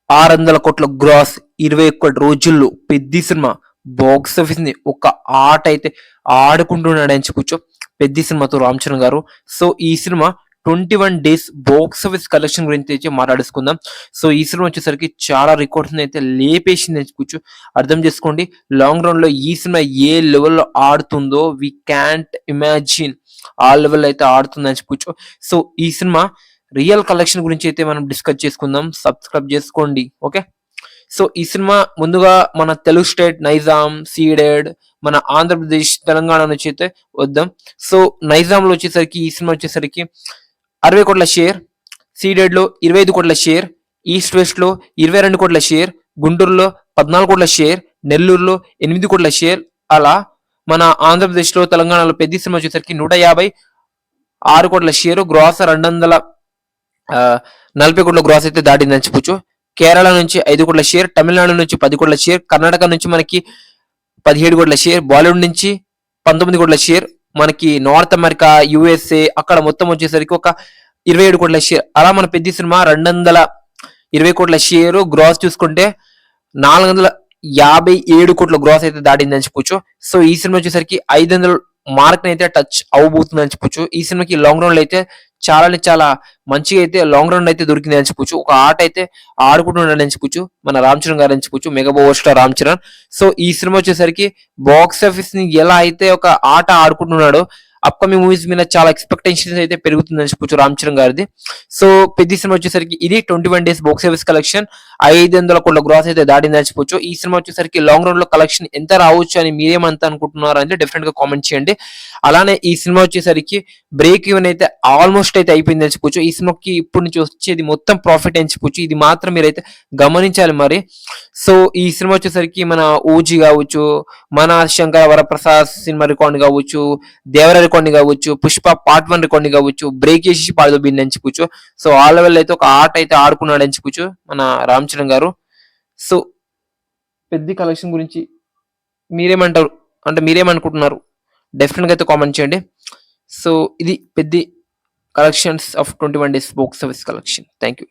600 కోట్ల గ్రాస్ 21 రోజుల్లో Peddi cinema box office ని ఒక ఆట అయితే ఆడుకుంటున్నాడు అని చెప్పొచ్చు పెద్ది సినిమాతో రామ్ చరణ్ గారు. సో ఈ cinema 21 days box office collection గురించి అయితే మాట్లాడుకుందాం. సో ఈ సినిమా వచ్చేసరికి చాలా రికార్డ్స్ అయితే లేపేసింది అని చెప్పొచ్చు. అర్థం చేసుకోండి, లాంగ్ రన్ లో ఈ సినిమా ఏ లెవెల్లో ఆడుతుందో వి క్యాంట్ ఇమాజిన్ ఆ లెవెల్ అయితే ఆడుతుంది అని చెప్పొచ్చు. సో ఈ సినిమా రియల్ కలెక్షన్ గురించి అయితే మనం డిస్కస్ చేసుకుందాం. సబ్స్క్రైబ్ చేసుకోండి, ఓకే. సో ఈ సినిమా ముందుగా మన తెలుగు స్టేట్ నైజాం, సీడెడ్, మన ఆంధ్రప్రదేశ్, తెలంగాణ నుంచి అయితే వద్దాం. సో నైజాంలో వచ్చేసరికి ఈ సినిమా వచ్చేసరికి 60 కోట్ల షేర్, సీడెడ్ లో 25 కోట్ల షేర్, ఈస్ట్ వెస్ట్ లో 22 కోట్ల షేర్, గుంటూరులో 14 కోట్ల షేర్, నెల్లూరులో 8 కోట్ల షేర్. అలా మన ఆంధ్రప్రదేశ్ లో, తెలంగాణలో పెద్ద సినిమా వచ్చేసరికి 156 కోట్ల షేరు, గ్రాస్ 240 కోట్ల గ్రాస్ అయితే దాటిందని చెప్పొచ్చు. కేరళ నుంచి 5 కోట్ల షేర్, తమిళనాడు నుంచి 10 కోట్ల షేర్, కర్ణాటక నుంచి మనకి 17 కోట్ల షేర్, బాలీవుడ్ నుంచి 19 కోట్ల షేర్, మనకి నార్త్ అమెరికా, యుఎస్ఏ అక్కడ మొత్తం వచ్చేసరికి ఒక 27 కోట్ల షేర్. అలా మన పెద్ద సినిమా 220 కోట్ల షేరు, గ్రాస్ చూసుకుంటే 457 కోట్ల గ్రాస్ అయితే దాటిందని చెప్పొచ్చు. సో ఈ సినిమా వచ్చేసరికి 500 మార్క్ అయితే టచ్ అవబోతుంది అని చెప్పొచ్చు. ఈ సినిమాకి లాంగ్ రన్ లో అయితే చాలా మంచిగా అయితే లాంగ్ రన్ అయితే దొరికింది అని చెప్పొచ్చు. ఒక ఆట అయితే ఆడుకుంటున్నాడు అని చెప్పొచ్చు మన రామ్ చరణ్ గారు అని చెప్పొచ్చు, mega power star Ram Charan. So ఈ సినిమా వచ్చేసరికి బాక్స్ ఆఫీస్ ని ఎలా అయితే ఒక ఆట ఆడుకుంటున్నాడో అప్కమింగ్ మూవీస్ మీద చాలా ఎక్స్పెక్టేషన్స్ అయితే పెరుగుతుందని చెప్పొచ్చు రామ్ చరణ్ గారిది. సో పెద్ద సినిమా వచ్చేసరికి ఇది 21 డేస్ బాక్స్ ఆఫీస్ కలెక్షన్ 500 కోట్ల గ్రాస్ అయితే దాటిందని చెప్పొచ్చు. ఈ సినిమా వచ్చేసరికి లాంగ్ రన్ లో కలెక్షన్ ఎంత రావచ్చు అని మీరేమంత అనుకుంటున్నారు అంటే డెఫినెట్ గా కామెంట్ చేయండి. అలానే ఈ సినిమా వచ్చేసరికి బ్రేక్ ఈవెన్ అయితే ఆల్మోస్ట్ అయితే అయిపోయింది అని చెప్పొచ్చు. ఈ సినిమాకి ఇప్పుడు నుంచి వచ్చేది మొత్తం ప్రాఫిట్ అని చెప్పొచ్చు. ఇది మాత్రం మీరైతే గమనించాలి మరి. సో ఈ సినిమా వచ్చేసరికి మన ఓజీ కావచ్చు, మన శంకర వరప్రసాద్ సినిమా రికార్డ్ కావచ్చు, దేవర రికార్డ్ కావచ్చు, పుష్ప పార్ట్ 1 రికార్డ్ కావచ్చు, బ్రేక్ చేసి పాడుదోబింది అని చెప్పొచ్చు. సో ఆ లెవెల్ అయితే ఒక ఆట అయితే ఆడుకున్నాడు అని చెప్పొచ్చు మన రామ్ చరణ్ గారు. సో పెద్ద కలెక్షన్ గురించి మీరేమంటారు అంటే మీరేమనుకుంటున్నారు డెఫినెట్ గా అయితే కామెంట్ చేయండి. సో ఇది పెద్ద collections of 21 days box office collection. Thank you.